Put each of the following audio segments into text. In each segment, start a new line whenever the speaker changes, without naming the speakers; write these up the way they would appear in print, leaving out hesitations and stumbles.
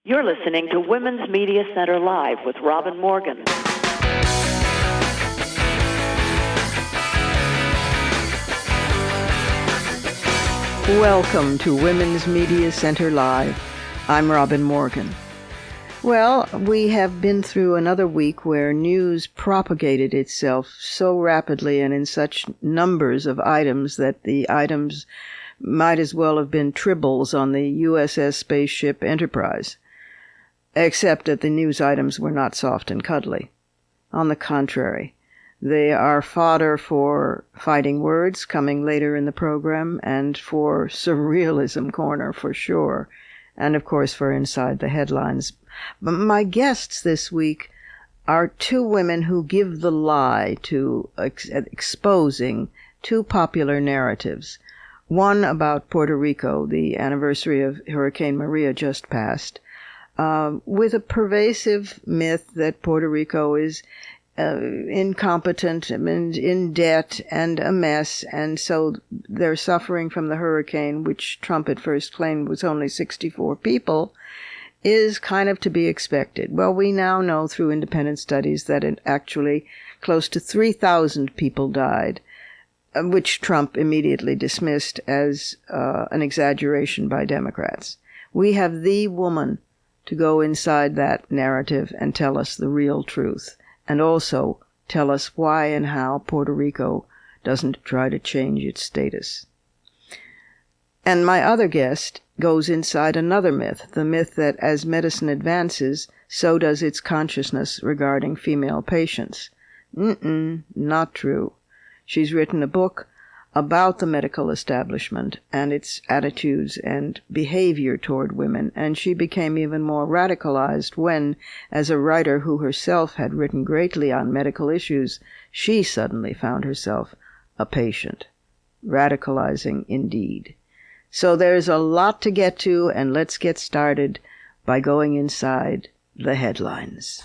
You're listening to Women's Media Center Live with Robin Morgan.
Welcome to Women's Media Center Live. I'm Robin Morgan. Well, we have been through another week where news propagated itself so rapidly and in such numbers of items that the items might as well have been tribbles on the USS Spaceship Enterprise. Except that the news items were not soft and cuddly. On the contrary, they are fodder for fighting words coming later in the program and for Surrealism Corner for sure, and of course for Inside the Headlines. But my guests this week are two women who give the lie to exposing two popular narratives. One about Puerto Rico, the anniversary of Hurricane Maria just passed, with a pervasive myth that Puerto Rico is incompetent and in debt and a mess, and so they're suffering from the hurricane, which Trump at first claimed was only 64 people, is kind of to be expected. Well, we now know through independent studies that actually close to 3,000 people died, which Trump immediately dismissed as an exaggeration by Democrats. We have the woman to go inside that narrative and tell us the real truth, and also tell us why and how Puerto Rico doesn't try to change its status. And my other guest goes inside another myth, the myth that as medicine advances, so does its consciousness regarding female patients. Not true. She's written a book about the medical establishment and its attitudes and behavior toward women, and she became even more radicalized when, as a writer who herself had written greatly on medical issues, she suddenly found herself a patient. Radicalizing indeed. So there's a lot to get to, and let's get started by going inside the headlines.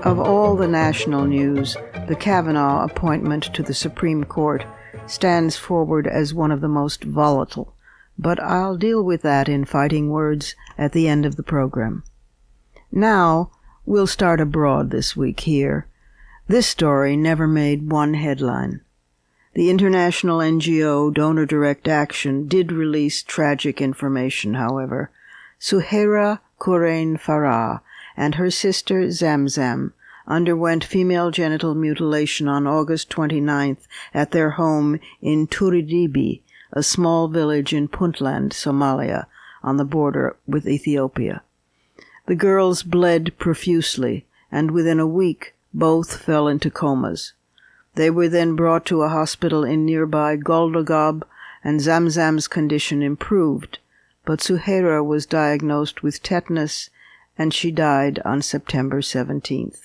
Of all the national news, the Kavanaugh appointment to the Supreme Court stands forward as one of the most volatile, but I'll deal with that in fighting words at the end of the program. Now, we'll start abroad this week here. This story never made one headline. The international NGO Donor Direct Action did release tragic information, however. Suhaira Kourain Farah and her sister Zamzam underwent female genital mutilation on August 29th at their home in Turidibi, a small village in Puntland, Somalia, on the border with Ethiopia. The girls bled profusely, and within a week both fell into comas. They were then brought to a hospital in nearby Goldogob, and Zamzam's condition improved, but Suhaira was diagnosed with tetanus, and she died on September 17th.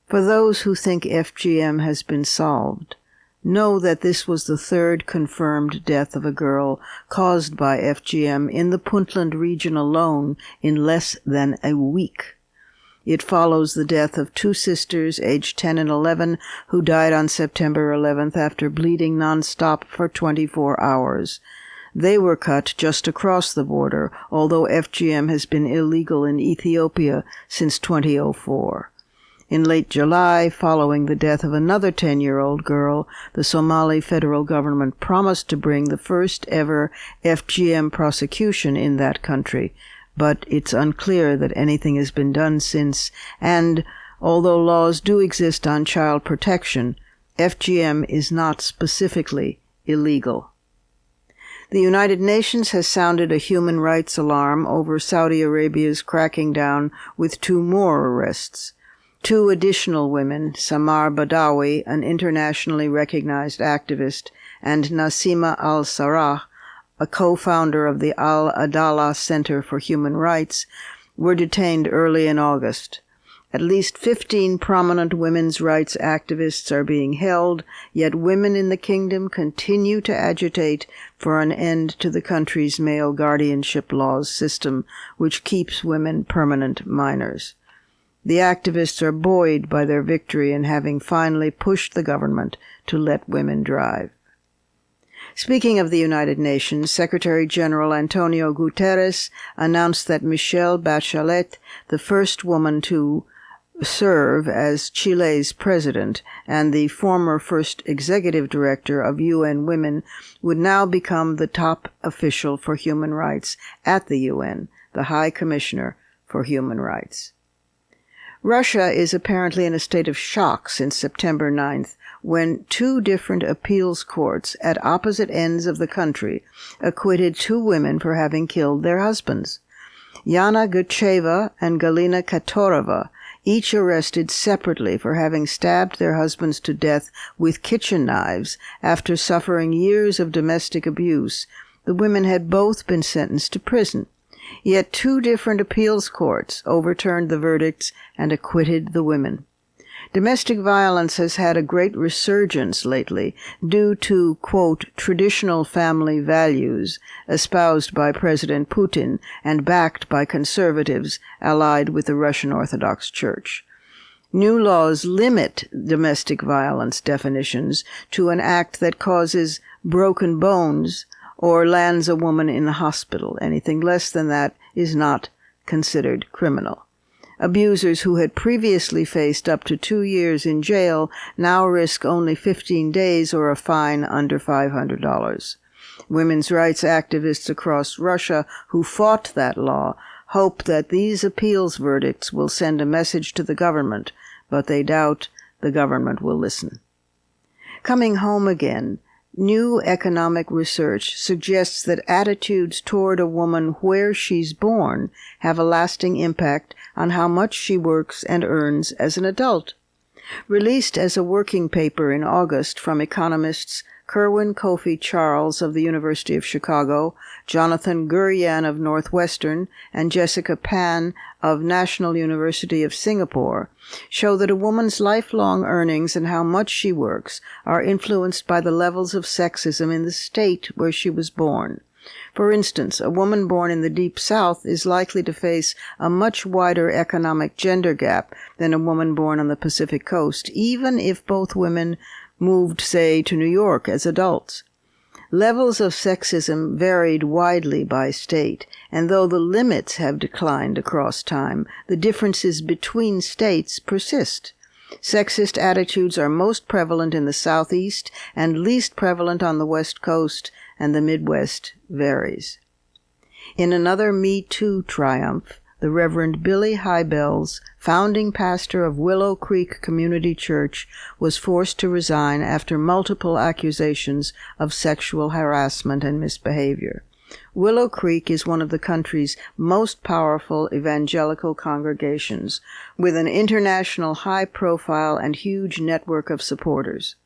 For those who think FGM has been solved, know that this was the third confirmed death of a girl caused by FGM in the Puntland region alone in less than a week. It follows the death of two sisters, aged 10 and 11, who died on September 11th after bleeding nonstop for 24 hours. They were cut just across the border, although FGM has been illegal in Ethiopia since 2004. In late July, following the death of another 10-year-old girl, the Somali federal government promised to bring the first ever FGM prosecution in that country, but it's unclear that anything has been done since, and although laws do exist on child protection, FGM is not specifically illegal. The United Nations has sounded a human rights alarm over Saudi Arabia's cracking down with two more arrests. Two additional women, Samar Badawi, an internationally recognized activist, and Nasima al-Sarraj, a co-founder of the Al-Adala Center for Human Rights, were detained early in August. At least 15 prominent women's rights activists are being held, yet women in the kingdom continue to agitate for an end to the country's male guardianship laws system, which keeps women permanent minors. The activists are buoyed by their victory in having finally pushed the government to let women drive. Speaking of the United Nations, Secretary General Antonio Guterres announced that Michelle Bachelet, the first woman to serve as Chile's president and the former first executive director of UN Women, would now become the top official for human rights at the UN, the High Commissioner for Human Rights. Russia is apparently in a state of shock since September 9th, when two different appeals courts at opposite ends of the country acquitted two women for having killed their husbands. Yana Gutcheva and Galina Katorova, each arrested separately for having stabbed their husbands to death with kitchen knives after suffering years of domestic abuse. The women had both been sentenced to prison. Yet two different appeals courts overturned the verdicts and acquitted the women. Domestic violence has had a great resurgence lately due to, quote, traditional family values espoused by President Putin and backed by conservatives allied with the Russian Orthodox Church. New laws limit domestic violence definitions to an act that causes broken bones or lands a woman in the hospital. Anything less than that is not considered criminal. Abusers who had previously faced up to 2 years in jail now risk only 15 days or a fine under $500. Women's rights activists across Russia who fought that law hope that these appeals verdicts will send a message to the government, but they doubt the government will listen. Coming home again, new economic research suggests that attitudes toward a woman where she's born have a lasting impact on how much she works and earns as an adult. Released as a working paper in August from economists Kerwin Kofi Charles of the University of Chicago, Jonathan Guryan of Northwestern, and Jessica Pan of National University of Singapore, show that a woman's lifelong earnings and how much she works are influenced by the levels of sexism in the state where she was born. For instance, a woman born in the Deep South is likely to face a much wider economic gender gap than a woman born on the Pacific Coast, even if both women moved, say, to New York as adults. Levels of sexism varied widely by state, and though the limits have declined across time, the differences between states persist. Sexist attitudes are most prevalent in the Southeast and least prevalent on the West Coast, and the Midwest varies. In another Me Too triumph, the Reverend Billy Hybels, founding pastor of Willow Creek Community Church, was forced to resign after multiple accusations of sexual harassment and misbehavior. Willow Creek is one of the country's most powerful evangelical congregations, with an international high-profile and huge network of supporters.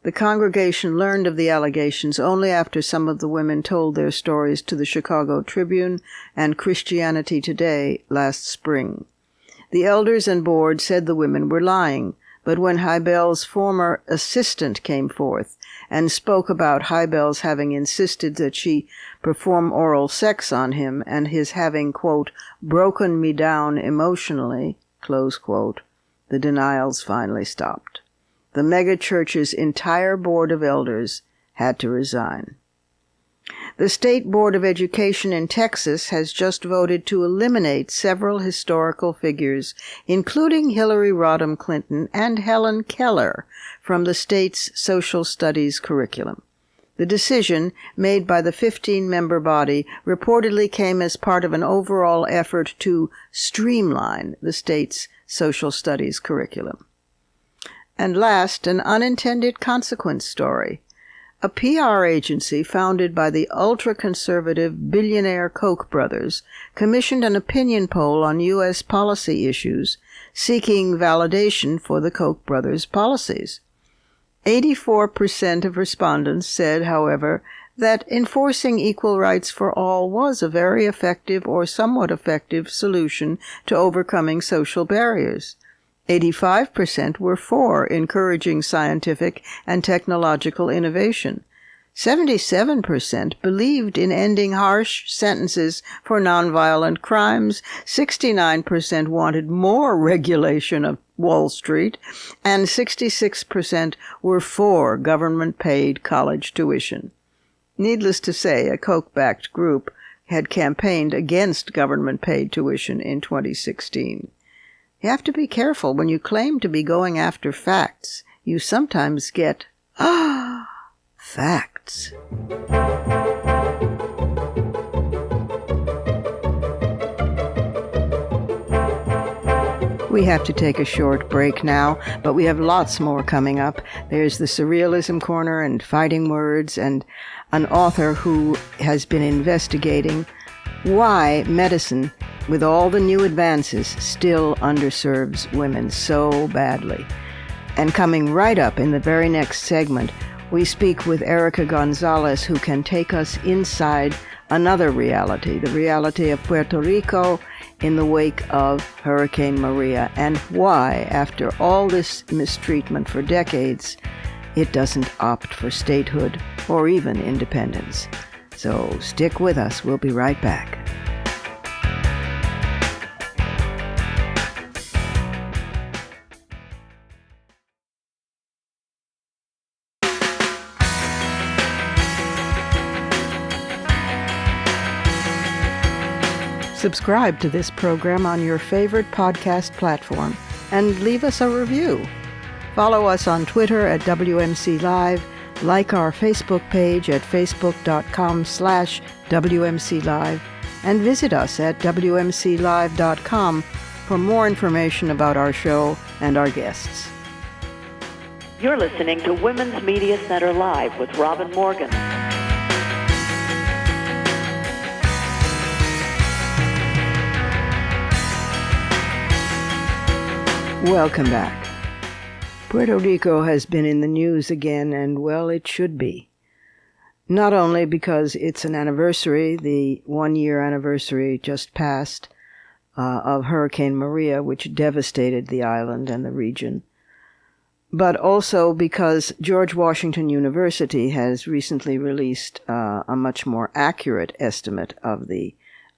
The congregation learned of the allegations only after some of the women told their stories to the Chicago Tribune and Christianity Today last spring. The elders and board said the women were lying, but when Hybels' former assistant came forth and spoke about Hybels having insisted that she perform oral sex on him and his having, quote, broken me down emotionally, close quote, the denials finally stopped. The megachurch's entire board of elders had to resign. The State Board of Education in Texas has just voted to eliminate several historical figures, including Hillary Rodham Clinton and Helen Keller, from the state's social studies curriculum. The decision, made by the 15-member body, reportedly came as part of an overall effort to streamline the state's social studies curriculum. And last, an unintended consequence story. A PR agency founded by the ultra-conservative billionaire Koch brothers commissioned an opinion poll on U.S. policy issues, seeking validation for the Koch brothers' policies. 84% of respondents said, however, that enforcing equal rights for all was a very effective or somewhat effective solution to overcoming social barriers. 85% were for encouraging scientific and technological innovation. 77% believed in ending harsh sentences for nonviolent crimes. 69% wanted more regulation of Wall Street, and 66% were for government-paid college tuition. Needless to say, a Koch-backed group had campaigned against government-paid tuition in 2016. You have to be careful. When you claim to be going after facts, you sometimes get, facts. We have to take a short break now, but we have lots more coming up. There's the Surrealism Corner and Fighting Words, and an author who has been investigating why medicine, with all the new advances, still underserves women so badly. And coming right up in the very next segment, we speak with Erica Gonzalez, who can take us inside another reality, the reality of Puerto Rico in the wake of Hurricane Maria, and why, after all this mistreatment for decades, it doesn't opt for statehood or even independence. So stick with us. We'll be right back. Subscribe to this program on your favorite podcast platform and leave us a review. Follow us on Twitter at WMC Live, like our Facebook page at facebook.com/WMC Live, and visit us at WMCLive.com for more information about our show and our guests.
You're listening to Women's Media Center Live with Robin Morgan.
Welcome back. Puerto Rico has been in the news again, and well, it should be. Not only because it's an anniversary, the one-year anniversary just passed of Hurricane Maria, which devastated the island and the region, but also because George Washington University has recently released a much more accurate estimate of the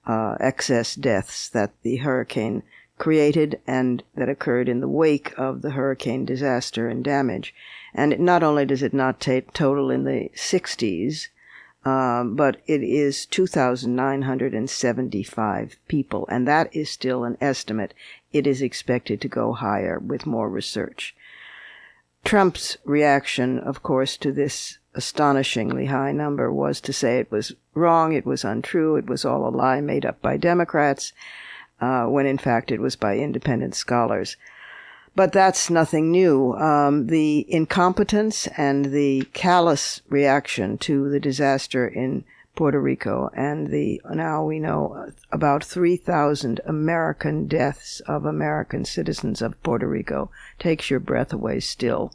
excess deaths that the hurricane created and that occurred in the wake of the hurricane disaster and damage. And not only does it not total in the 60s, but it is 2,975 people, and that is still an estimate. It is expected to go higher with more research. Trump's reaction, of course, to this astonishingly high number was to say it was wrong, it was untrue, it was all a lie made up by Democrats, when in fact it was by independent scholars. But that's nothing new. The incompetence and the callous reaction to the disaster in Puerto Rico and now we know about 3,000 American deaths of American citizens of Puerto Rico takes your breath away still.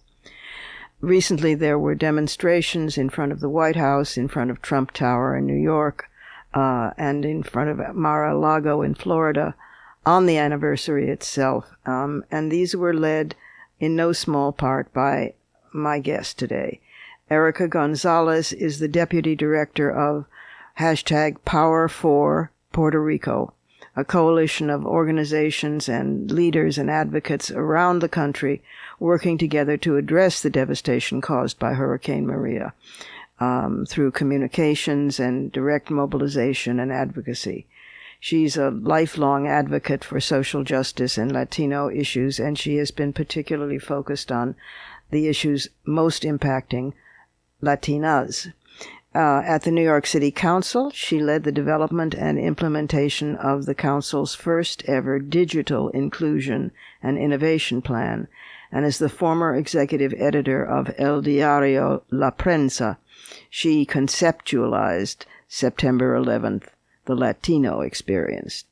Recently there were demonstrations in front of the White House, in front of Trump Tower in New York, and in front of Mar-a-Lago in Florida on the anniversary itself. And these were led in no small part by my guest today. Erica Gonzalez is the deputy director of #Power for Puerto Rico, a coalition of organizations and leaders and advocates around the country working together to address the devastation caused by Hurricane Maria. Through communications and direct mobilization and advocacy. She's a lifelong advocate for social justice and Latino issues, and she has been particularly focused on the issues most impacting Latinas. At the New York City Council, she led the development and implementation of the Council's first ever digital inclusion and innovation plan, and is the former executive editor of El Diario La Prensa. She conceptualized September 11th, the Latino experience.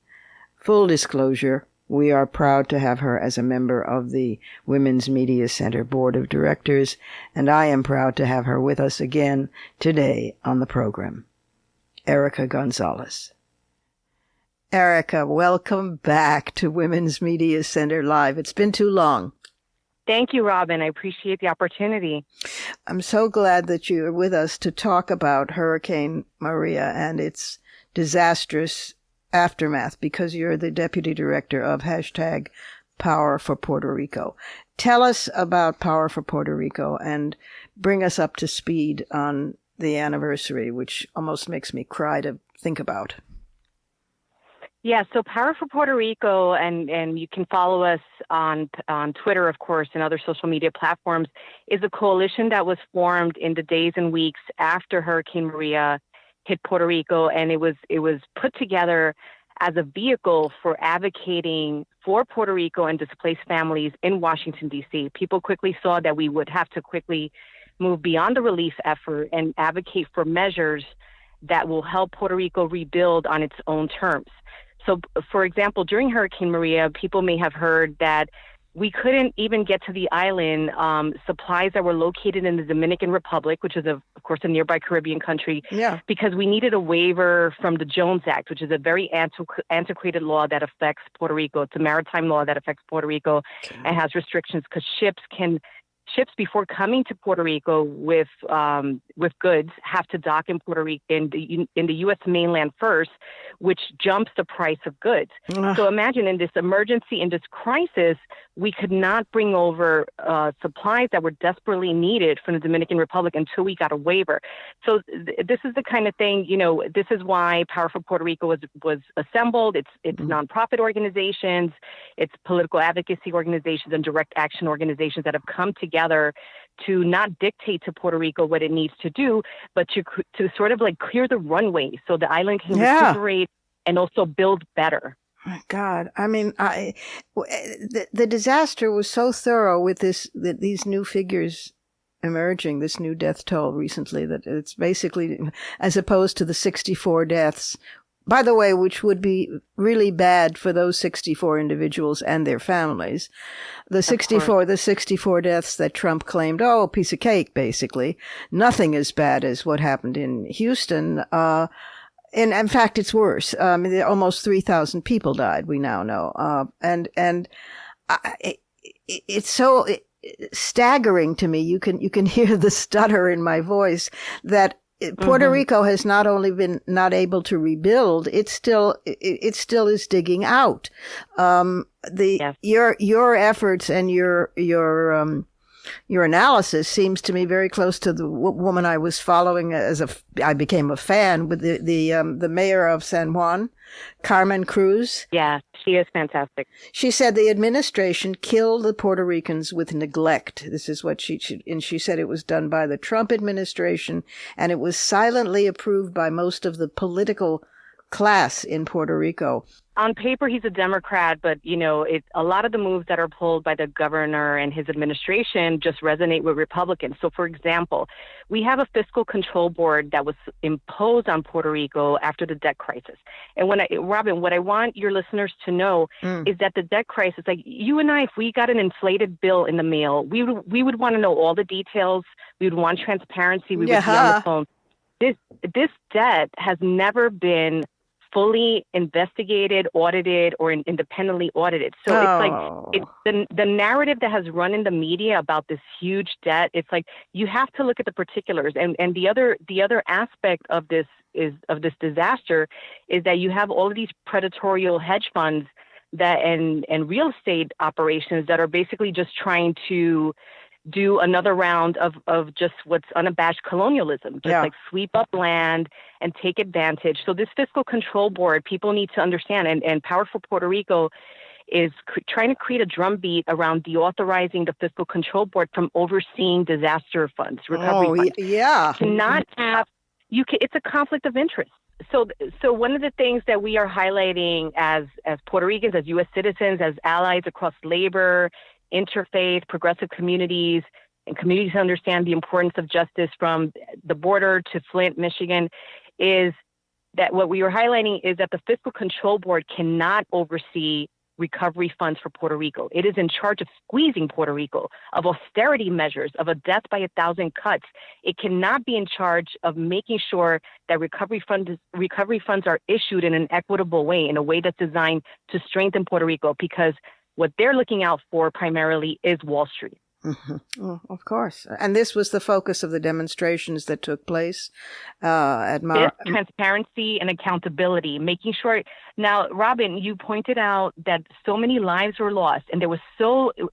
Full disclosure, we are proud to have her as a member of the Women's Media Center Board of Directors, and I am proud to have her with us again today on the program. Erica Gonzalez. Erica, welcome back to Women's Media Center Live. It's been too long.
Thank you, Robin. I appreciate the opportunity.
I'm so glad that you're with us to talk about Hurricane Maria and its disastrous aftermath, because you're the deputy director of #Power for Puerto Rico. Tell us about Power for Puerto Rico and bring us up to speed on the anniversary, which almost makes me cry to think about.
Yeah, so Power for Puerto Rico, and you can follow us on Twitter, of course, and other social media platforms, is a coalition that was formed in the days and weeks after Hurricane Maria hit Puerto Rico, and it was put together as a vehicle for advocating for Puerto Rico and displaced families in Washington, D.C. People quickly saw that we would have to quickly move beyond the relief effort and advocate for measures that will help Puerto Rico rebuild on its own terms. So, for example, during Hurricane Maria, people may have heard that we couldn't even get to the island supplies that were located in the Dominican Republic, which is, of course, a nearby Caribbean country, because we needed a waiver from the Jones Act, which is a very antiquated law that affects Puerto Rico. It's a maritime law that affects Puerto Rico and has restrictions because ships before coming to Puerto Rico with goods have to dock in Puerto Rico in the U.S. mainland first, which jumps the price of goods. So imagine in this emergency, in this crisis, we could not bring over supplies that were desperately needed from the Dominican Republic until we got a waiver. So this is the kind of thing, this is why Power for Puerto Rico was assembled. It's nonprofit organizations, it's political advocacy organizations and direct action organizations that have come together to not dictate to Puerto Rico what it needs to do, but to sort of like clear the runway so the island can recuperate and also build better.
My God, I mean, the disaster was so thorough with these new figures emerging, this new death toll recently, that it's basically, as opposed to the 64 deaths, by the way, which would be really bad for those 64 individuals and their families. The 64 deaths that Trump claimed, piece of cake, basically. Nothing as bad as what happened in Houston. And in fact, it's worse. Almost 3,000 people died, we now know. It's so staggering to me. You can hear the stutter in my voice that Puerto Rico has not only been not able to rebuild, it still is digging out. Your efforts and your analysis seems to me very close to the woman I was following I became a fan with the mayor of San Juan, Carmen Cruz.
Yeah, she is fantastic.
She said the administration killed the Puerto Ricans with neglect. This is what she said it was done by the Trump administration, and it was silently approved by most of the political class in Puerto Rico.
On paper, he's a Democrat, but, a lot of the moves that are pulled by the governor and his administration just resonate with Republicans. So, for example, we have a fiscal control board that was imposed on Puerto Rico after the debt crisis. And Robin, what I want your listeners to know is that the debt crisis, like you and I, if we got an inflated bill in the mail, we would want to know all the details. We would want transparency. We would be on the phone. This debt has never been fully investigated, audited, or independently audited. So it's like the narrative that has run in the media about this huge debt. It's like you have to look at the particulars. And the other aspect of this disaster is that you have all of these predatory hedge funds that and real estate operations that are basically just trying to do another round of just what's unabashed colonialism, like sweep up land and take advantage. So this fiscal control board, people need to understand, and Power for Puerto Rico is trying to create a drumbeat around deauthorizing the fiscal control board from overseeing disaster funds, recovery funds. Cannot have it's a conflict of interest. So one of the things that we are highlighting as Puerto Ricans, as U.S. citizens, as allies across labor, interfaith, progressive communities, and communities who understand the importance of justice from the border to Flint, Michigan, is that what we are highlighting is that the Fiscal Control Board cannot oversee recovery funds for Puerto Rico. It is in charge of squeezing Puerto Rico, of austerity measures, of a death by 1,000 cuts. It cannot be in charge of making sure that recovery funds are issued in an equitable way, in a way that's designed to strengthen Puerto Rico, because what they're looking out for primarily is Wall Street.
Mm-hmm. Oh, of course. And this was the focus of the demonstrations that took place at
transparency and accountability, making sure. Now, Robin, you pointed out that so many lives were lost, and there was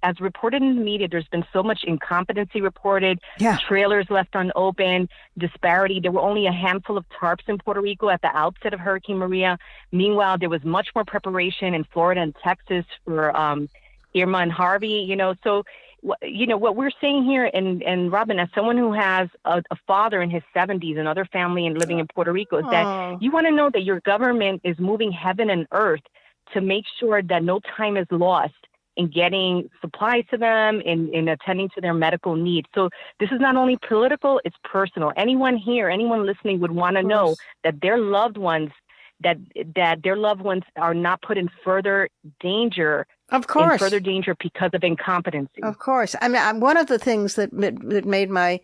as reported in the media, there's been so much incompetency reported, trailers left unopened, disparity. There were only a handful of tarps in Puerto Rico at the outset of Hurricane Maria. Meanwhile, there was much more preparation in Florida and Texas for Irma and Harvey, so what we're saying here, and Robin, as someone who has a father in his 70s and other family and living in Puerto Rico, is that you want to know that your government is moving heaven and earth to make sure that no time is lost in getting supplies to them, in attending to their medical needs. So this is not only political, it's personal. Anyone listening would want to know that their loved ones are not put in further danger.
Of course.
In further danger because of incompetency.
Of course. I mean, one of the things that made my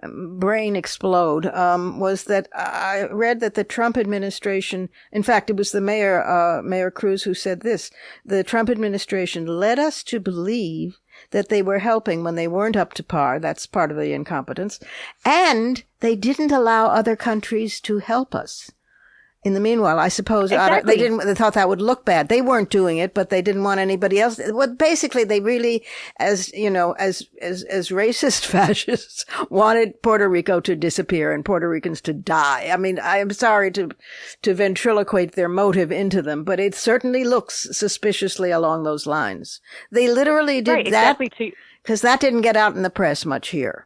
brain explode was that I read that the Trump administration, in fact, it was the Mayor Cruz who said this, the Trump administration led us to believe that they were helping when they weren't up to par. That's part of the incompetence. And they didn't allow other countries to help us. In the meanwhile, I suppose they thought that would look bad. They weren't doing it, but they didn't want anybody else. Well, basically, they really, as racist fascists, wanted Puerto Rico to disappear and Puerto Ricans to die. I mean, I am sorry to ventriloquate their motive into them, but it certainly looks suspiciously along those lines. They literally did that because that didn't get out in the press much here.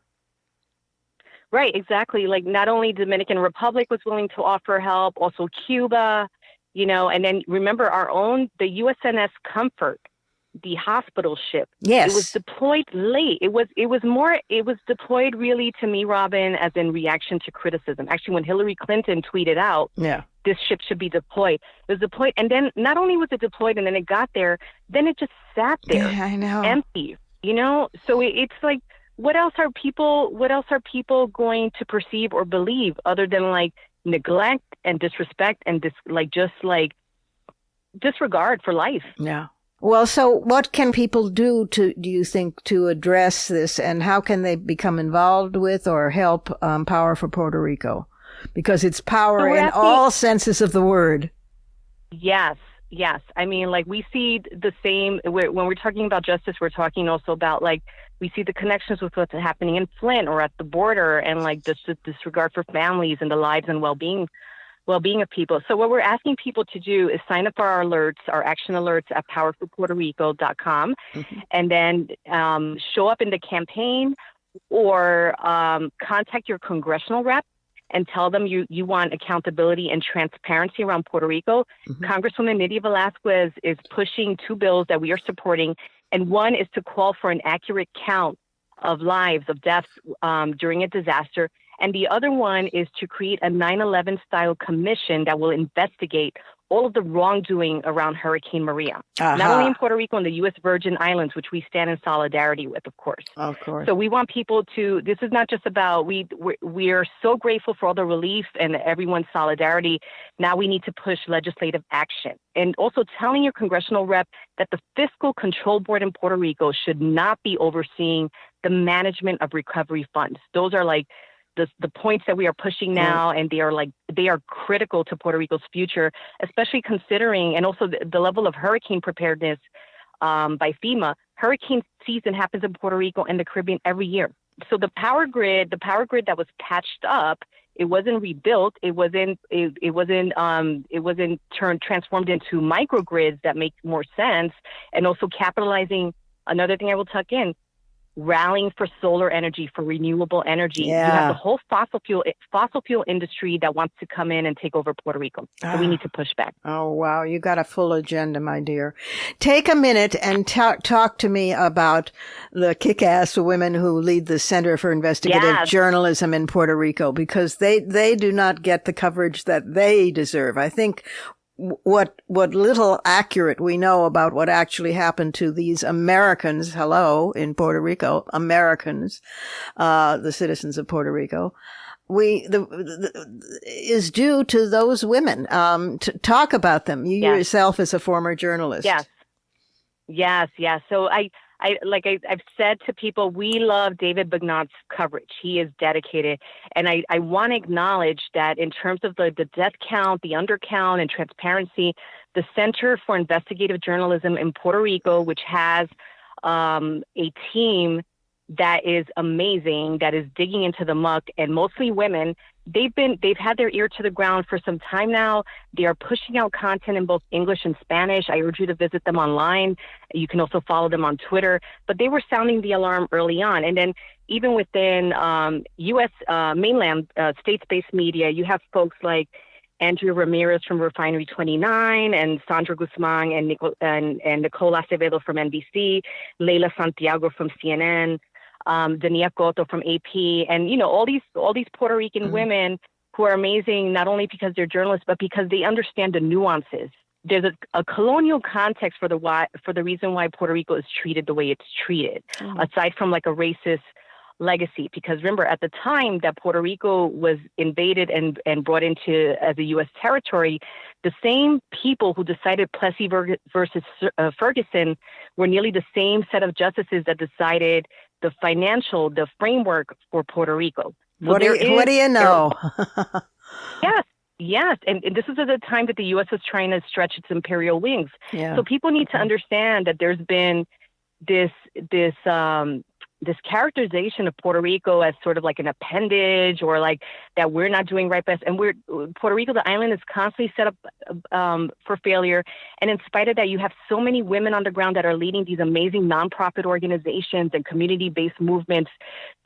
Right, exactly. Like not only Dominican Republic was willing to offer help, also Cuba, and then remember the USNS Comfort, the hospital ship.
Yes.
It was deployed late. It was deployed really to me, Robin, as in reaction to criticism. Actually, when Hillary Clinton tweeted out, this ship should be deployed, it was deployed. And then not only was it deployed and then it got there, then it just sat there empty, So it's like, what else are people going to perceive or believe other than like neglect and disrespect and disregard for life?
Yeah. Well, so what can people do do you think, to address this, and how can they become involved with or help Power for Puerto Rico? Because it's power in all senses of the word. Yes.
I mean, like we see the same when we're talking about justice, we're talking also about like, we see the connections with what's happening in Flint or at the border, and like this disregard for families and the lives and well-being of people. So what we're asking people to do is sign up for our alerts, our action alerts at powerforpuertorico.com, and then show up in the campaign or contact your congressional rep and tell them you want accountability and transparency around Puerto Rico. Congresswoman Nydia Velázquez is pushing 2 bills that we are supporting. And one is to call for an accurate count of lives, of deaths during a disaster. And the other one is to create a 9/11 style commission that will investigate all of the wrongdoing around Hurricane Maria, not only in Puerto Rico and the U.S. Virgin Islands, which we stand in solidarity with, of course.
Of course.
So we want people to, this is not just about, we are so grateful for all the relief and everyone's solidarity. Now we need to push legislative action. And also telling your congressional rep that the Fiscal Control Board in Puerto Rico should not be overseeing the management of recovery funds. Those are like the points that we are pushing now, and they are critical to Puerto Rico's future, especially considering, and also the level of hurricane preparedness by FEMA. Hurricane season happens in Puerto Rico and the Caribbean every year. So the power grid that was patched up, it wasn't rebuilt. It wasn't transformed into microgrids that make more sense, and also capitalizing. Another thing I will tuck in, rallying for solar energy, for renewable energy. You have the whole fossil fuel industry that wants to come in and take over Puerto Rico. So we need to push back.
Oh, wow. You got a full agenda, my dear. Take a minute and talk to me about the kick-ass women who lead the Center for Investigative Journalism in Puerto Rico, because they do not get the coverage that they deserve. I think what little accurate we know about what actually happened to these Americans, in Puerto Rico, Americans, the citizens of Puerto Rico, is due to those women. To talk about them. You yourself as a former journalist.
Yes. So I've said to people, we love David Bignot's coverage. He is dedicated. And I want to acknowledge that in terms of the death count, the undercount, and transparency, the Center for Investigative Journalism in Puerto Rico, which has a team that is amazing, that is digging into the muck, and mostly women. They've had their ear to the ground for some time now. They are pushing out content in both English and Spanish. I urge you to visit them online. You can also follow them on Twitter. But they were sounding the alarm early on. And then even within U.S. Mainland states-based media, you have folks like Andrea Ramirez from Refinery 29, and Sandra Guzman and Nicole Acevedo from NBC, Leila Santiago from CNN, Dania Cotto from AP, and all these Puerto Rican women who are amazing, not only because they're journalists, but because they understand the nuances. There's a colonial context for the reason why Puerto Rico is treated the way it's treated, aside from like a racist legacy. Because remember, at the time that Puerto Rico was invaded and brought into as a U.S. territory, the same people who decided Plessy versus Ferguson were nearly the same set of justices that decided the framework for Puerto Rico. So
what do you know?
Yes. And this is at the time that the U.S. was trying to stretch its imperial wings.
Yeah.
So people need to understand that there's been this characterization of Puerto Rico as sort of like an appendage, or like that we're not doing right best. And Puerto Rico, the island, is constantly set up for failure. And in spite of that, you have so many women on the ground that are leading these amazing nonprofit organizations and community-based movements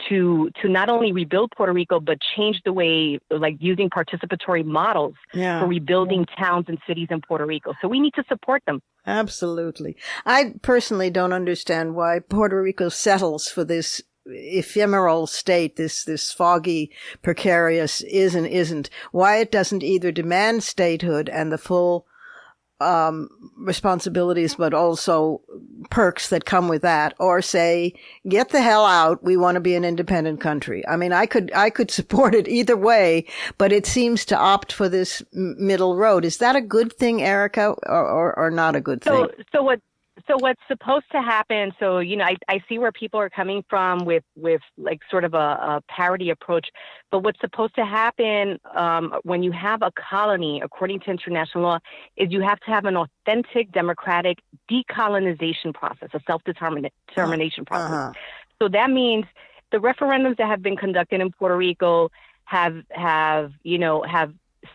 to not only rebuild Puerto Rico, but change the way, like using participatory models for rebuilding towns and cities in Puerto Rico. So we need to support them.
Absolutely. I personally don't understand why Puerto Rico settles for this ephemeral state, this foggy, precarious isn't. Why it doesn't either demand statehood and the full responsibilities, but also perks that come with that, or say, get the hell out, we want to be an independent country. I mean, I could support it either way, but it seems to opt for this middle road. Is that a good thing, Erica, or not a good thing?
So what's supposed to happen, I see where people are coming from with like sort of a parity approach, but what's supposed to happen when you have a colony, according to international law, is you have to have an authentic democratic decolonization process, a self-determination process. So that means the referendums that have been conducted in Puerto Rico have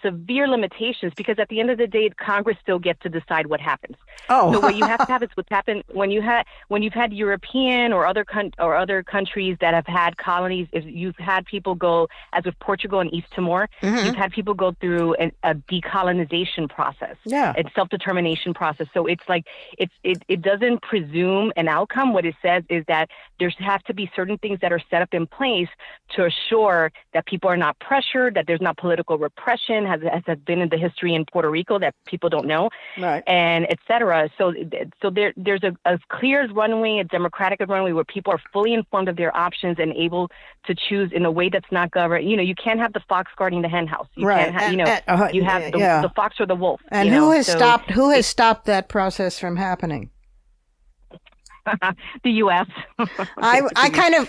severe limitations, because at the end of the day, Congress still gets to decide what happens. So what you have to have is what's happened when you've had European or other countries that have had colonies. Is you've had people go, as with Portugal and East Timor, you've had people go through a decolonization process, a self-determination process. So it's like it doesn't presume an outcome. What it says is that there have to be certain things that are set up in place to assure that people are not pressured, that there's not political repression, has been in the history in Puerto Rico that people don't know, right, and et cetera. So there's a clear runway, a democratic runway where people are fully informed of their options and able to choose in a way that's not governed. You can't have the fox guarding the hen house. You can't have, you have the fox or the wolf.
And who has stopped that process from happening?
The U.S.
I kind of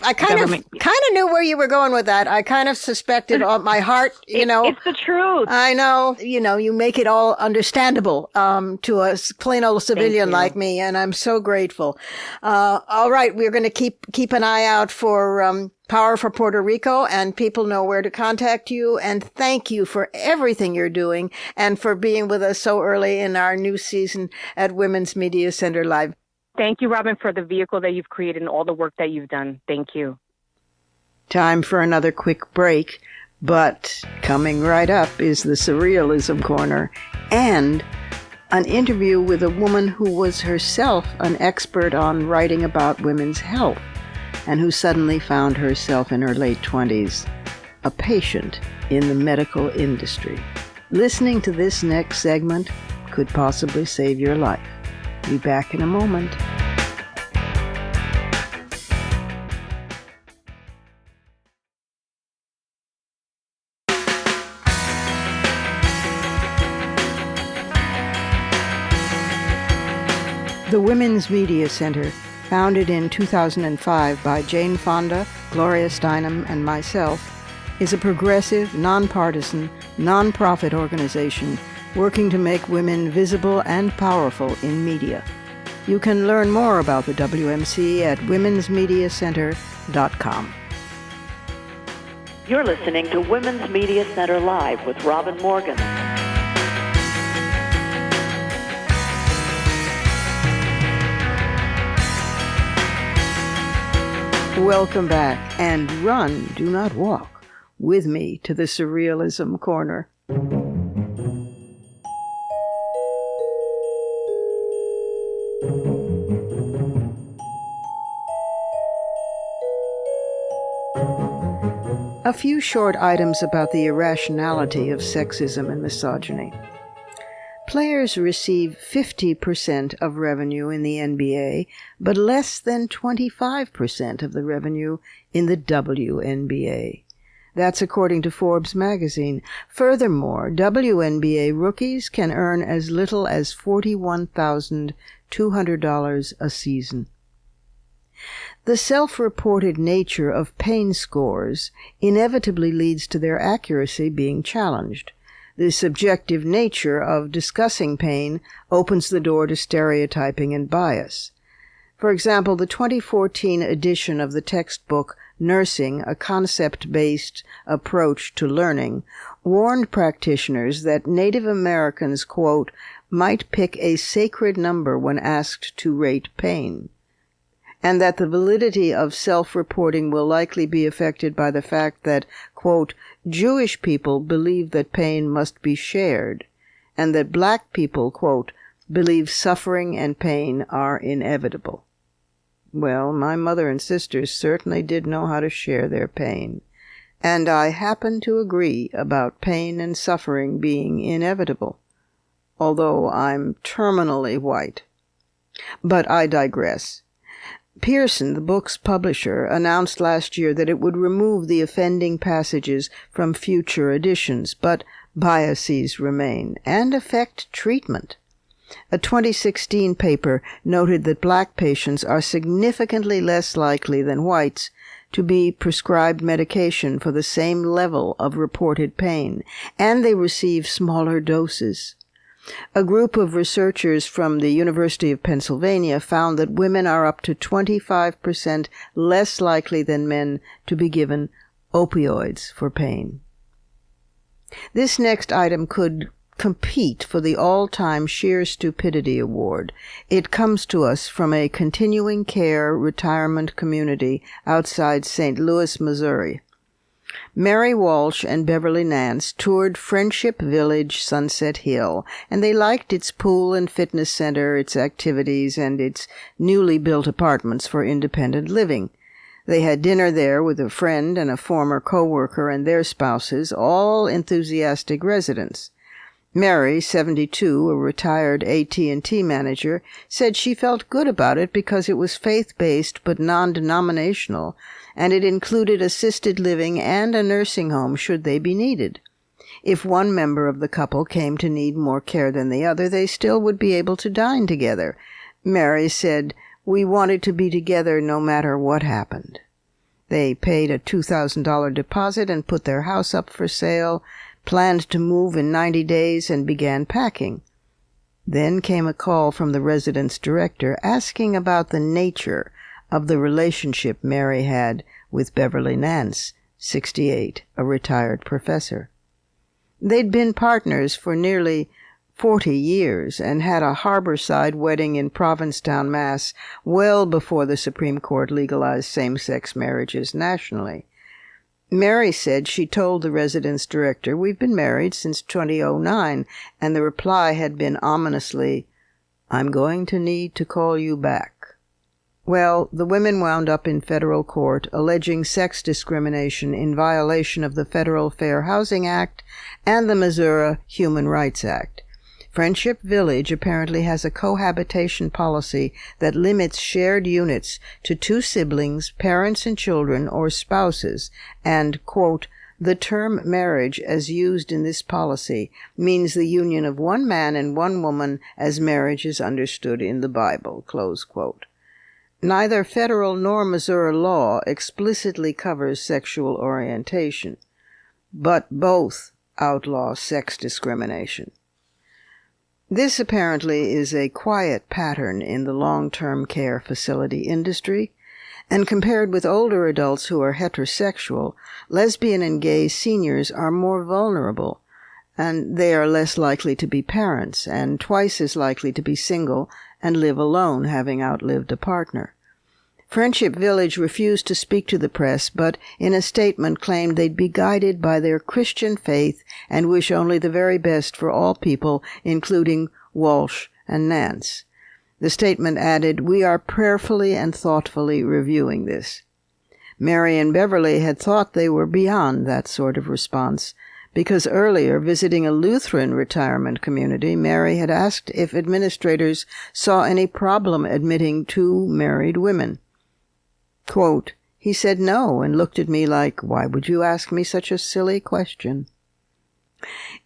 knew where you were going with that. I kind of suspected on my heart,
It's the truth.
I know, you make it all understandable to a plain old civilian like me, and I'm so grateful. All right, we're going to keep an eye out for Power for Puerto Rico, and people know where to contact you. And thank you for everything you're doing and for being with us so early in our new season at Women's Media Center Live.
Thank you, Robin, for the vehicle that you've created and all the work that you've done. Thank you.
Time for another quick break, but coming right up is the Surrealism Corner and an interview with a woman who was herself an expert on writing about women's health and who suddenly found herself in her late 20s, a patient in the medical industry. Listening to this next segment could possibly save your life. Be back in a moment. The Women's Media Center founded in 2005 by Jane Fonda, Gloria Steinem, and myself, is a progressive, nonpartisan, nonprofit organization working to make women visible and powerful in media. You can learn more about the WMC at womensmediacenter.com.
You're listening to Women's Media Center Live with Robin Morgan.
Welcome back, and run, do not walk, with me to the Surrealism Corner. A few short items about the irrationality of sexism and misogyny. Players receive 50% of revenue in the NBA, but less than 25% of the revenue in the WNBA. That's according to Forbes magazine. Furthermore, WNBA rookies can earn as little as $41,200 a season. The self-reported nature of pain scores inevitably leads to their accuracy being challenged. The subjective nature of discussing pain opens the door to stereotyping and bias. For example, the 2014 edition of the textbook Nursing, a Concept-Based Approach to Learning, warned practitioners that Native Americans, quote, might pick a sacred number when asked to rate pain, and that the validity of self-reporting will likely be affected by the fact that, quote, Jewish people believe that pain must be shared, and that black people, quote, believe suffering and pain are inevitable. Well, my mother and sisters certainly did know how to share their pain, and I happen to agree about pain and suffering being inevitable, although I'm terminally white. But I digress. Pearson, the book's publisher, announced last year that it would remove the offending passages from future editions, but biases remain and affect treatment. A 2016 paper noted that black patients are significantly less likely than whites to be prescribed medication for the same level of reported pain, and they receive smaller doses. A group of researchers from the University of Pennsylvania found that women are up to 25% less likely than men to be given opioids for pain. This next item could compete for the all-time Sheer Stupidity Award. It comes to us from a continuing care retirement community outside St. Louis, Missouri. Mary Walsh and Beverly Nance toured Friendship Village, Sunset Hill, and they liked its pool and fitness center, its activities, and its newly built apartments for independent living. They had dinner there with a friend and a former co-worker and their spouses, all enthusiastic residents. Mary, 72, a retired AT&T manager, said she felt good about it because it was faith-based but non-denominational, and it included assisted living and a nursing home should they be needed. If one member of the couple came to need more care than the other, they still would be able to dine together. Mary said, "We wanted to be together no matter what happened." They paid a $2,000 deposit and put their house up for sale, planned to move in 90 days, and began packing. Then came a call from the residence director asking about the nature of the relationship Mary had with Beverly Nance, 68, a retired professor. They'd been partners for nearly 40 years and had a harborside wedding in Provincetown, Mass, well before the Supreme Court legalized same-sex marriages nationally. Mary said she told the residence director, "We've been married since 2009, and the reply had been ominously, "I'm going to need to call you back." Well, the women wound up in federal court alleging sex discrimination in violation of the Federal Fair Housing Act and the Missouri Human Rights Act. Friendship Village apparently has a cohabitation policy that limits shared units to 2 siblings, parents and children, or spouses, and, quote, "The term marriage as used in this policy means the union of one man and one woman as marriage is understood in the Bible," close quote. neither federal nor Missouri law explicitly covers sexual orientation, but both outlaw sex discrimination. This apparently is a quiet pattern in the long-term care facility industry, and compared with older adults who are heterosexual, lesbian and gay seniors are more vulnerable, and they are less likely to be parents and twice as likely to be single and live alone, having outlived a partner. Friendship Village refused to speak to the press, but in a statement claimed they'd be guided by their Christian faith and wish only the very best for all people, including Walsh and Nance. The statement added, "We are prayerfully and thoughtfully reviewing this." Mary and Beverly had thought they were beyond that sort of response, because earlier, visiting a Lutheran retirement community, Mary had asked if administrators saw any problem admitting two married women. Quote, "He said no and looked at me like, 'Why would you ask me such a silly question?'"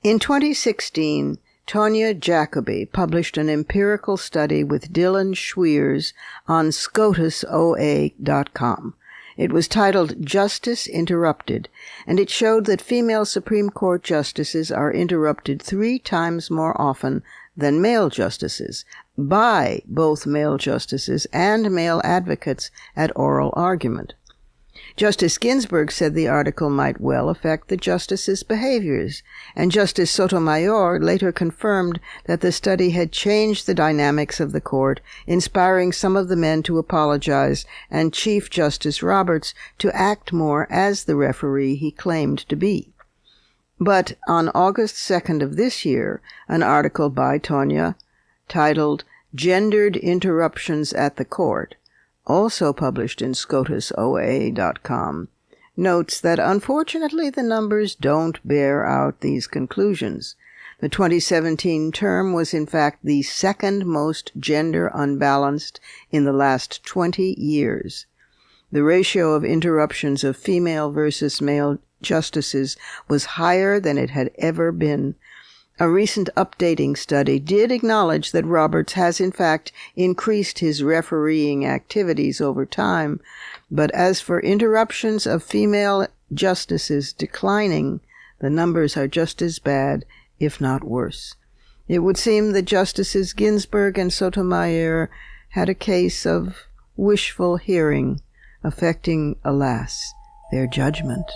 In 2016, Tonya Jacoby published an empirical study with Dylan Schwiers on SCOTUSOA.com. It was titled Justice Interrupted, and it showed that female Supreme Court justices are interrupted 3 times more often than male justices, by both male justices and male advocates at oral argument. Justice Ginsburg said the article might well affect the justices' behaviors, and Justice Sotomayor later confirmed that the study had changed the dynamics of the court, inspiring some of the men to apologize and Chief Justice Roberts to act more as the referee he claimed to be. But on August 2nd of this year, an article by Tonya, titled Gendered Interruptions at the Court, also published in SCOTUSOA.com, notes that unfortunately the numbers don't bear out these conclusions. The 2017 term was in fact the second most gender unbalanced in the last 20 years. The ratio of interruptions of female versus male justices was higher than it had ever been. A recent updating study did acknowledge that Roberts has in fact increased his refereeing activities over time, but as for interruptions of female justices declining, the numbers are just as bad, if not worse. It would seem that Justices Ginsburg and Sotomayor had a case of wishful hearing, affecting, alas, their judgment.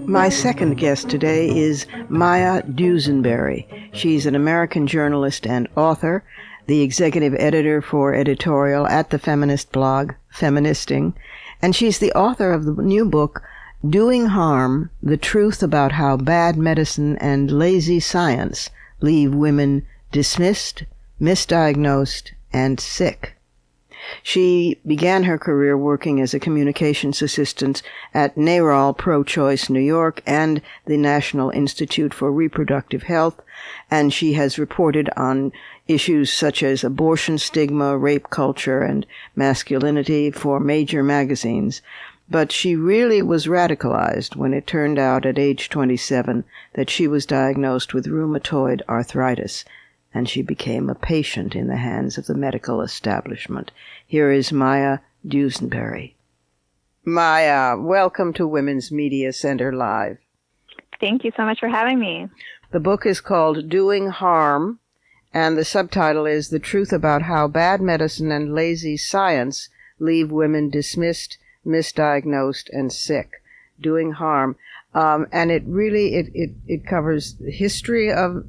My second guest today is Maya Dusenbery. She's an American journalist and author, the executive editor for editorial at the feminist blog, Feministing, and she's the author of the new book, Doing Harm, The Truth About How Bad Medicine and Lazy Science Leave Women Dismissed, Misdiagnosed, and Sick. She began her career working as a communications assistant at NARAL Pro-Choice New York and the National Institute for Reproductive Health, and she has reported on issues such as abortion stigma, rape culture, and masculinity for major magazines. But she really was radicalized when it turned out at age 27 that she was diagnosed with rheumatoid arthritis, and she became a patient in the hands of the medical establishment. Here is Maya Dusenbery. Maya, welcome to Women's Media Center Live.
Thank you so much for having me.
The book is called Doing Harm, and the subtitle is The Truth About How Bad Medicine and Lazy Science Leave Women Dismissed, Misdiagnosed, and Sick. Doing Harm. And it really, it covers the history of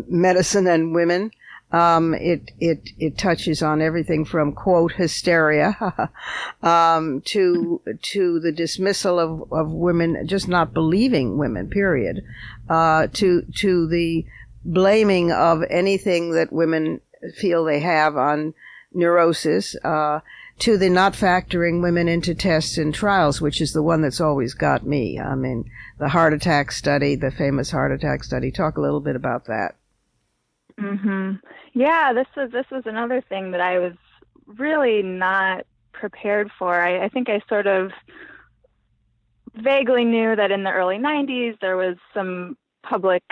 medicine and women. It touches on everything from, quote, hysteria to the dismissal of women, just not believing women, period, to the blaming of anything that women feel they have on neurosis, to the not factoring women into tests and trials, which is the one that's always got me. I mean, the heart attack study, the famous heart attack study. Talk a little bit about that.
Mm-hmm. Yeah, this was another thing that I was really not prepared for. I think I sort of vaguely knew that in the early 90s there was some public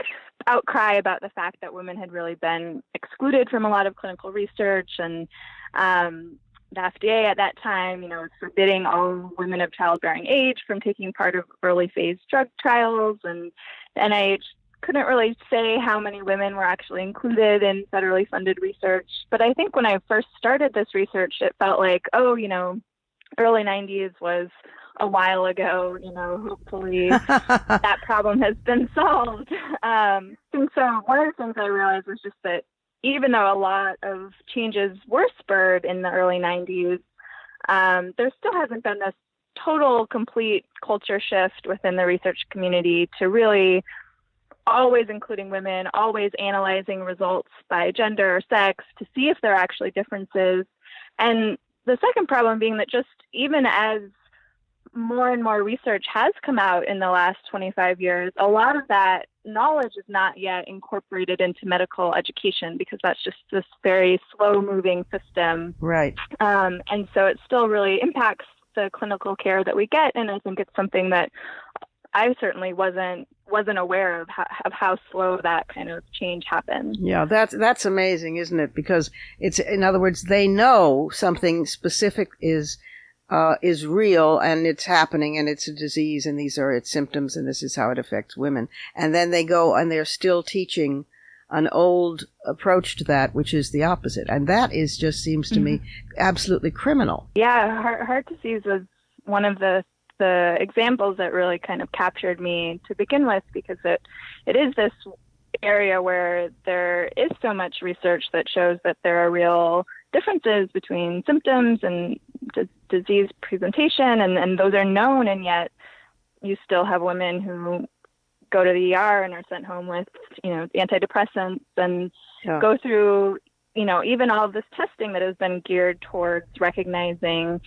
outcry about the fact that women had really been excluded from a lot of clinical research, and the FDA at that time, was forbidding all women of childbearing age from taking part of early phase drug trials, and the NIH couldn't really say how many women were actually included in federally funded research. But I think when I first started this research, it felt like, early 90s was a while ago, hopefully that problem has been solved. And so one of the things I realized was just that even though a lot of changes were spurred in the early 90s, there still hasn't been this total, complete culture shift within the research community to really always including women, always analyzing results by gender or sex to see if there are actually differences. And the second problem being that just even as more and more research has come out in the last 25 years, a lot of that knowledge is not yet incorporated into medical education because that's just this very slow-moving system.
Right.
And so it still really impacts the clinical care that we get, and I think it's something that I certainly wasn't aware of how slow that kind of change happened.
Yeah, that's amazing, isn't it? Because it's, in other words, they know something specific is real and it's happening and it's a disease and these are its symptoms and this is how it affects women. And then they go and they're still teaching an old approach to that, which is the opposite. And that is just seems to me absolutely criminal.
Yeah, heart disease was one of the examples that really kind of captured me to begin with, because it is this area where there is so much research that shows that there are real differences between symptoms and disease presentation, and those are known, and yet you still have women who go to the ER and are sent home with, antidepressants and go through, even all of this testing that has been geared towards recognizing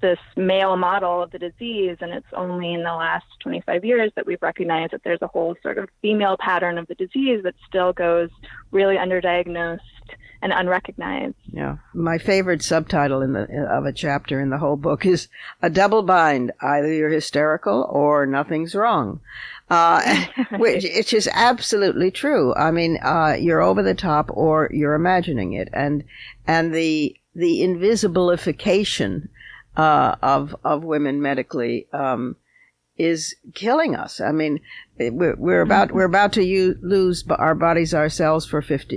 this male model of the disease, and it's only in the last 25 years that we've recognized that there's a whole sort of female pattern of the disease that still goes really underdiagnosed and unrecognized. Yeah,
my favorite subtitle of a chapter in the whole book is "A Double Bind: Either you're hysterical or nothing's wrong," which is absolutely true. I mean, you're over the top or you're imagining it, and the invisibilification of women medically is killing us. I mean, we're about to lose our bodies ourselves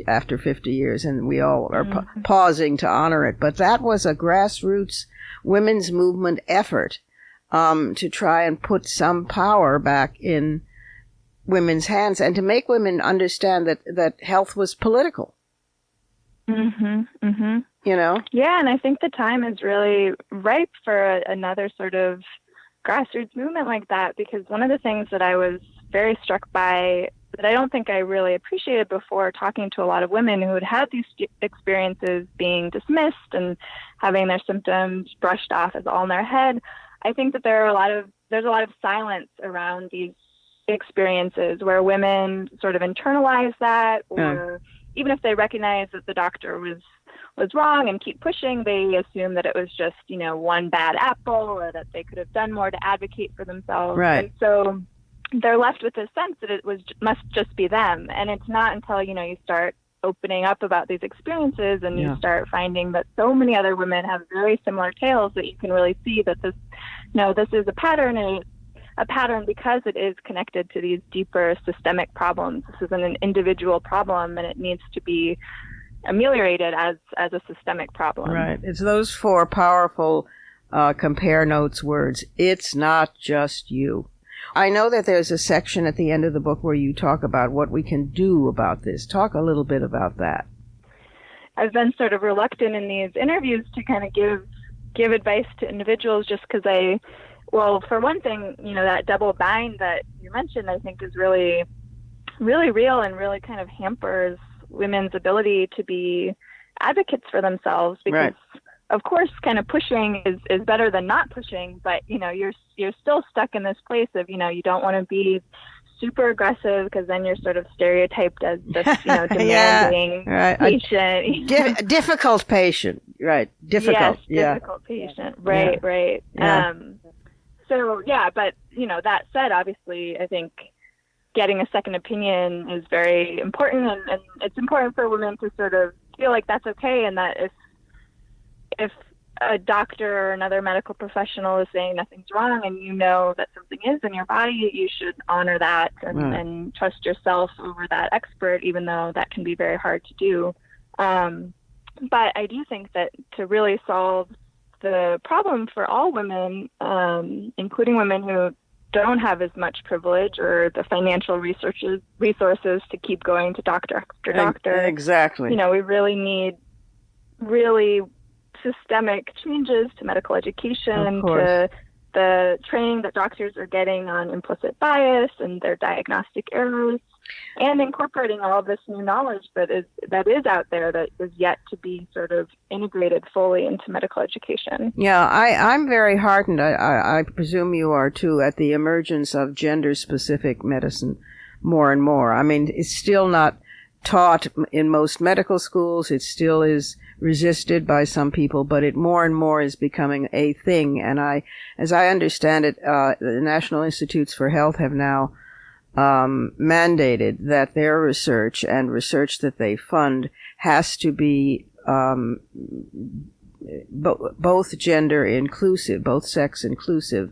after 50 years, and we all are pausing to honor it. But that was a grassroots women's movement effort to try and put some power back in women's hands and to make women understand that health was political.
Yeah, and I think the time is really ripe for another sort of grassroots movement like that, because one of the things that I was very struck by that I don't think I really appreciated before, talking to a lot of women who had had these experiences being dismissed and having their symptoms brushed off as all in their head, I think that there's a lot of silence around these experiences where women sort of internalize that, or even if they recognize that the doctor was wrong and keep pushing, they assume that it was just, one bad apple, or that they could have done more to advocate for themselves.
Right.
And so they're left with this sense that must just be them. And it's not until, you start opening up about these experiences and you start finding that so many other women have very similar tales that you can really see that this is a pattern, and it's a pattern because it is connected to these deeper systemic problems. This isn't an individual problem, and it needs to be ameliorated as a systemic problem.
Right. It's those four powerful compare notes words. It's not just you. I know that there's a section at the end of the book where you talk about what we can do about this. Talk a little bit about that.
I've been sort of reluctant in these interviews to kind of give advice to individuals, just because for one thing, that double bind that you mentioned, I think is really, really real and really kind of hampers women's ability to be advocates for themselves, because of course kind of pushing is better than not pushing, but you're still stuck in this place of you don't want to be super aggressive, because then you're sort of stereotyped as this demanding patient.
Difficult patient. right. Difficult.
Yes, difficult patient. Right, right.
Yeah.
So, yeah, but, that said, obviously, I think getting a second opinion is very important, and it's important for women to sort of feel like that's okay, and that if a doctor or another medical professional is saying nothing's wrong and you know that something is in your body, you should honor that and trust yourself over that expert, even though that can be very hard to do. But I do think that to really solve the problem for all women, including women who don't have as much privilege or the financial resources to keep going to doctor after doctor.
Exactly.
We really need really systemic changes to medical education, to the training that doctors are getting on implicit bias and their diagnostic errors, and incorporating all of this new knowledge that is out there that is yet to be sort of integrated fully into medical education.
Yeah, I'm very heartened, I presume you are too, at the emergence of gender-specific medicine more and more. I mean, it's still not taught in most medical schools. It still is resisted by some people, but it more and more is becoming a thing. And as I understand it, the National Institutes for Health have now mandated that their research and research that they fund has to be both gender inclusive, both sex inclusive,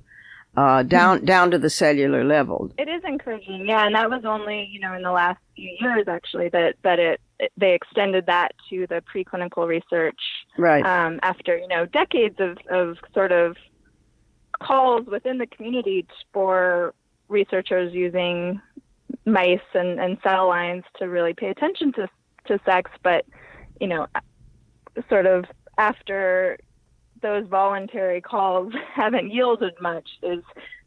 down to the cellular level.
It is encouraging, yeah, and that was only in the last few years actually that they extended that to the preclinical research,
right?
After decades of sort of calls within the community for researchers using mice and cell lines to really pay attention to sex, but sort of after those voluntary calls haven't yielded much,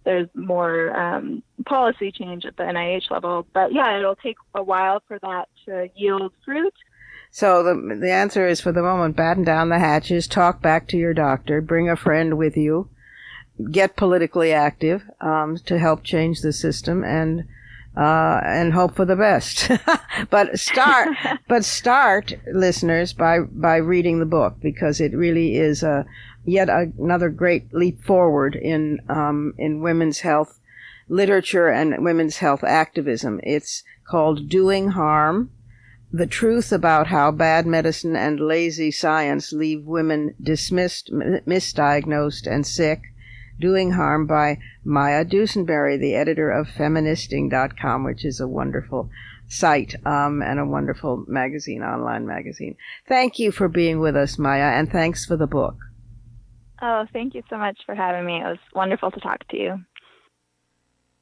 there's more policy change at the NIH level. But yeah, it'll take a while for that to yield fruit.
So the answer is, for the moment, batten down the hatches, talk back to your doctor, bring a friend with you, get politically active to help change the system, and hope for the best. but start, listeners, by reading the book, because it really is yet another great leap forward in women's health literature and women's health activism. It's called Doing Harm: The Truth About How Bad Medicine and Lazy Science Leave Women Dismissed, Misdiagnosed, and Sick. Doing Harm by Maya Dusenbery, the editor of Feministing.com, which is a wonderful site and a wonderful magazine, online magazine. Thank you for being with us, Maya, and thanks for the book.
Oh, thank you so much for having me. It was wonderful to talk to you.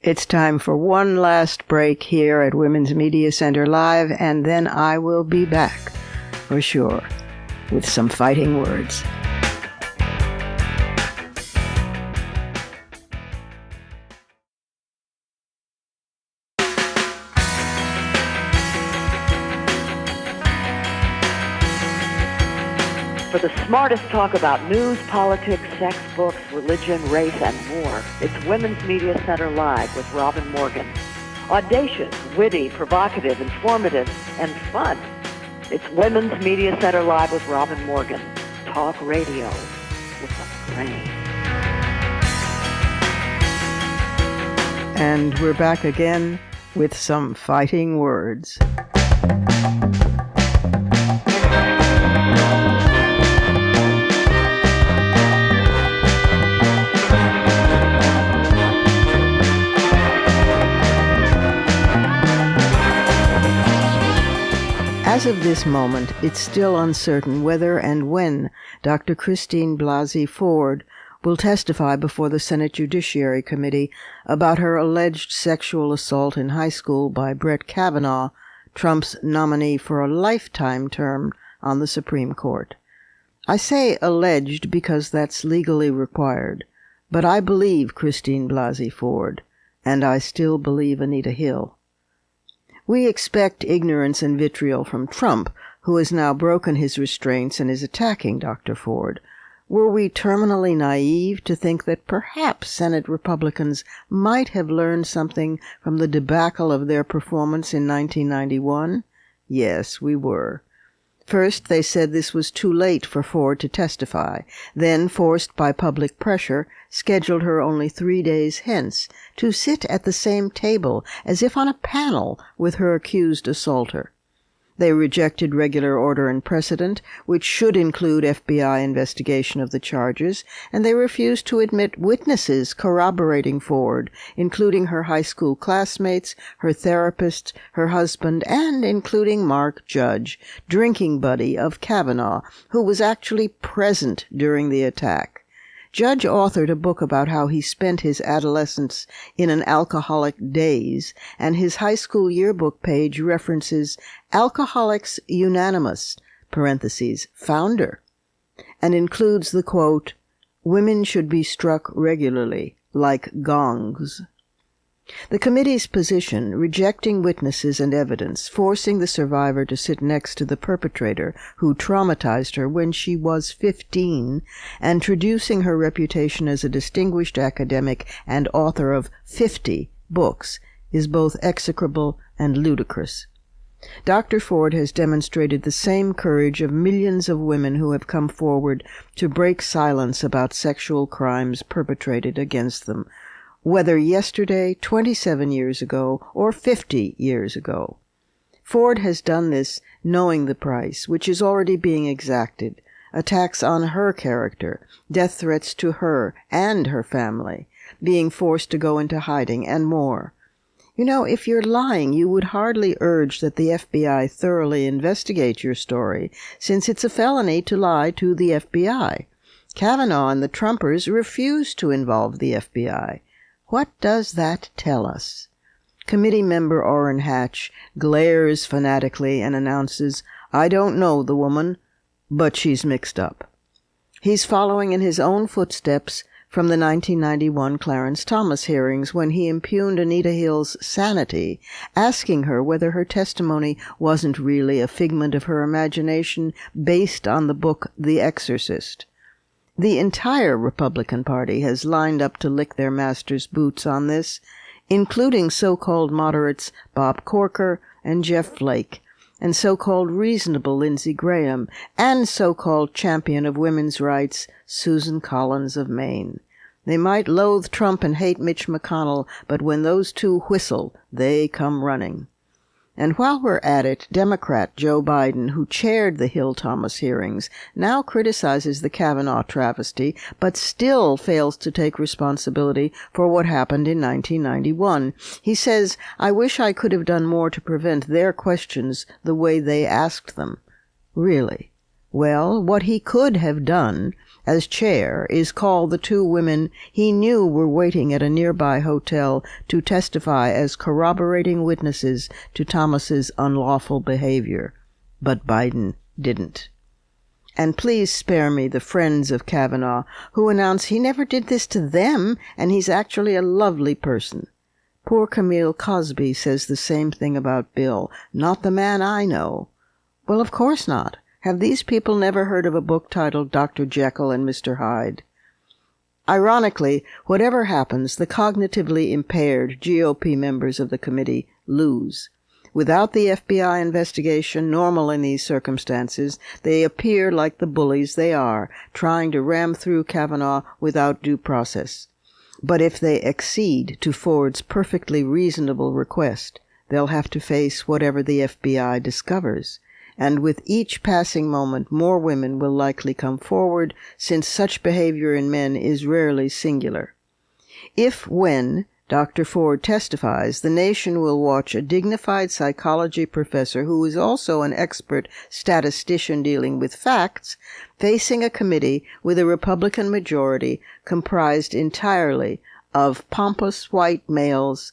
It's time for one last break here at Women's Media Center Live, and then I will be back, for sure, with some fighting words.
For the smartest talk about news, politics, sex, books, religion, race, and more, it's Women's Media Center Live with Robin Morgan. Audacious, witty, provocative, informative, and fun. It's Women's Media Center Live with Robin Morgan. Talk radio with a brain.
And we're back again with some fighting words. As of this moment, it's still uncertain whether and when Dr. Christine Blasey Ford will testify before the Senate Judiciary Committee about her alleged sexual assault in high school by Brett Kavanaugh, Trump's nominee for a lifetime term on the Supreme Court. I say alleged because that's legally required, but I believe Christine Blasey Ford, and I still believe Anita Hill. We expect ignorance and vitriol from Trump, who has now broken his restraints and is attacking Dr. Ford. Were we terminally naive to think that perhaps Senate Republicans might have learned something from the debacle of their performance in 1991? Yes, we were. First, they said this was too late for Ford to testify, then, forced by public pressure, scheduled her only 3 days hence to sit at the same table as if on a panel with her accused assaulter. They rejected regular order and precedent, which should include FBI investigation of the charges, and they refused to admit witnesses corroborating Ford, including her high school classmates, her therapist, her husband, and including Mark Judge, drinking buddy of Kavanaugh, who was actually present during the attack. Judge authored a book about how he spent his adolescence in an alcoholic daze, and his high school yearbook page references Alcoholics Unanimous, parentheses, founder, and includes the quote, "Women should be struck regularly, like gongs." The committee's position, rejecting witnesses and evidence, forcing the survivor to sit next to the perpetrator who traumatized her when she was 15, and traducing her reputation as a distinguished academic and author of 50 books, is both execrable and ludicrous. Dr. Ford has demonstrated the same courage of millions of women who have come forward to break silence about sexual crimes perpetrated against them, whether yesterday, 27 years ago, or 50 years ago. Ford has done this knowing the price, which is already being exacted, attacks on her character, death threats to her and her family, being forced to go into hiding, and more. You know, if you're lying, you would hardly urge that the FBI thoroughly investigate your story, since it's a felony to lie to the FBI. Kavanaugh and the Trumpers refused to involve the FBI. What does that tell us? Committee member Orrin Hatch glares fanatically and announces, "I don't know the woman, but she's mixed up." He's following in his own footsteps from the 1991 Clarence Thomas hearings, when he impugned Anita Hill's sanity, asking her whether her testimony wasn't really a figment of her imagination based on the book The Exorcist. The entire Republican Party has lined up to lick their master's boots on this, including so-called moderates Bob Corker and Jeff Flake, and so-called reasonable Lindsey Graham, and so-called champion of women's rights Susan Collins of Maine. They might loathe Trump and hate Mitch McConnell, but when those two whistle, they come running. And while we're at it, Democrat Joe Biden, who chaired the Hill-Thomas hearings, now criticizes the Kavanaugh travesty, but still fails to take responsibility for what happened in 1991. He says, "I wish I could have done more to prevent their questions the way they asked them." Really? Well, what he could have done as chair is call the two women he knew were waiting at a nearby hotel to testify as corroborating witnesses to Thomas's unlawful behavior. But Biden didn't. And please spare me the friends of Kavanaugh who announce he never did this to them and he's actually a lovely person. Poor Camille Cosby says the same thing about Bill. Not the man I know. Well, of course not. Have these people never heard of a book titled Dr. Jekyll and Mr. Hyde? Ironically, whatever happens, the cognitively impaired GOP members of the committee lose. Without the FBI investigation, normal in these circumstances, they appear like the bullies they are, trying to ram through Kavanaugh without due process. But if they accede to Ford's perfectly reasonable request, they'll have to face whatever the FBI discovers. And with each passing moment, more women will likely come forward, since such behavior in men is rarely singular. If, when Dr. Ford testifies, the nation will watch a dignified psychology professor who is also an expert statistician dealing with facts, facing a committee with a Republican majority comprised entirely of pompous white males,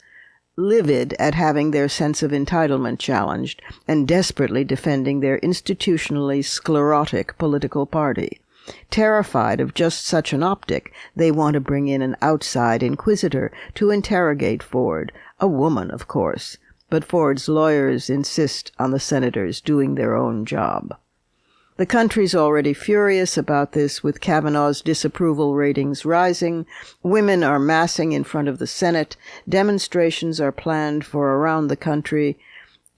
livid at having their sense of entitlement challenged and desperately defending their institutionally sclerotic political party. Terrified of just such an optic, they want to bring in an outside inquisitor to interrogate Ford, a woman, of course, but Ford's lawyers insist on the senators doing their own job. The country's already furious about this, with Kavanaugh's disapproval ratings rising. Women are massing in front of the Senate. Demonstrations are planned for around the country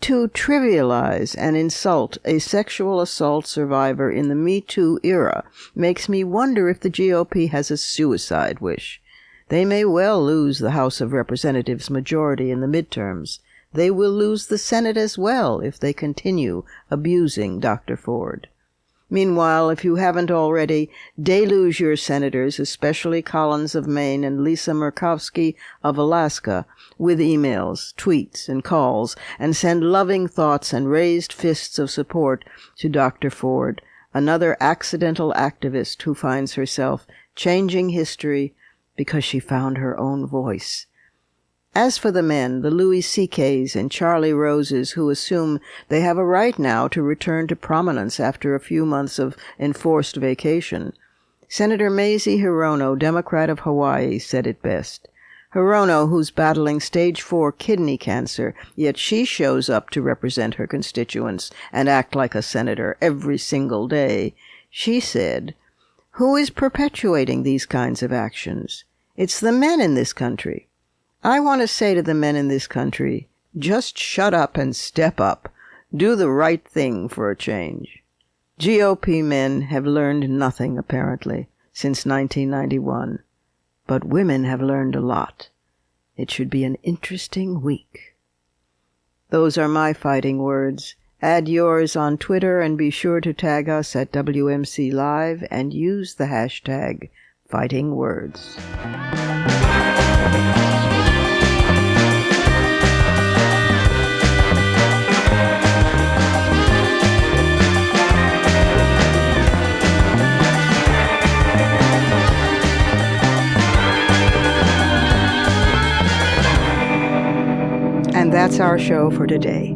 to trivialize and insult a sexual assault survivor in the Me Too era makes me wonder if the GOP has a suicide wish. They may well lose the House of Representatives majority in the midterms. They will lose the Senate as well if they continue abusing Dr. Ford. Meanwhile, if you haven't already, deluge your senators, especially Collins of Maine and Lisa Murkowski of Alaska, with emails, tweets, and calls, and send loving thoughts and raised fists of support to Dr. Ford, another accidental activist who finds herself changing history because she found her own voice. As for the men, the Louis C.K.'s and Charlie Roses, who assume they have a right now to return to prominence after a few months of enforced vacation, Senator Mazie Hirono, Democrat of Hawaii, said it best. Hirono, who's battling stage 4 kidney cancer, yet she shows up to represent her constituents and act like a senator every single day, she said, "Who is perpetuating these kinds of actions? It's the men in this country. I want to say to the men in this country, just shut up and step up. Do the right thing for a change." GOP men have learned nothing, apparently, since 1991. But women have learned a lot. It should be an interesting week. Those are my fighting words. Add yours on Twitter and be sure to tag us at WMC Live and use the hashtag #FightingWords. And that's our show for today.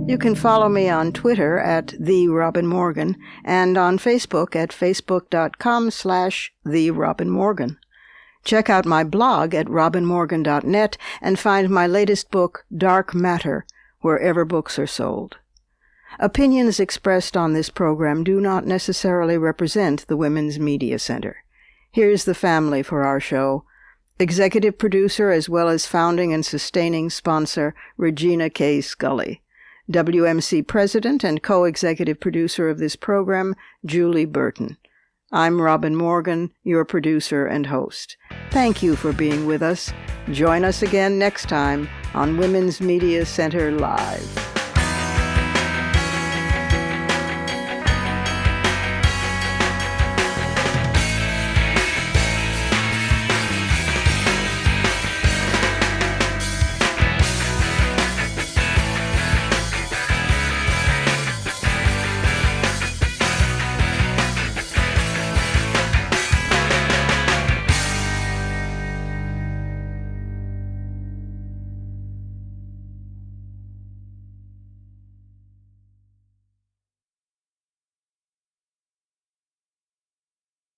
You can follow me on Twitter at @TheRobinMorgan and on Facebook at facebook.com/TheRobinMorgan. Check out my blog at robinmorgan.net and find my latest book, Dark Matter, wherever books are sold. Opinions expressed on this program do not necessarily represent the Women's Media Center. Here's the family for our show. Executive producer as well as founding and sustaining sponsor, Regina K. Scully. WMC president and co-executive producer of this program, Julie Burton. I'm Robin Morgan, your producer and host. Thank you for being with us. Join us again next time on Women's Media Center Live.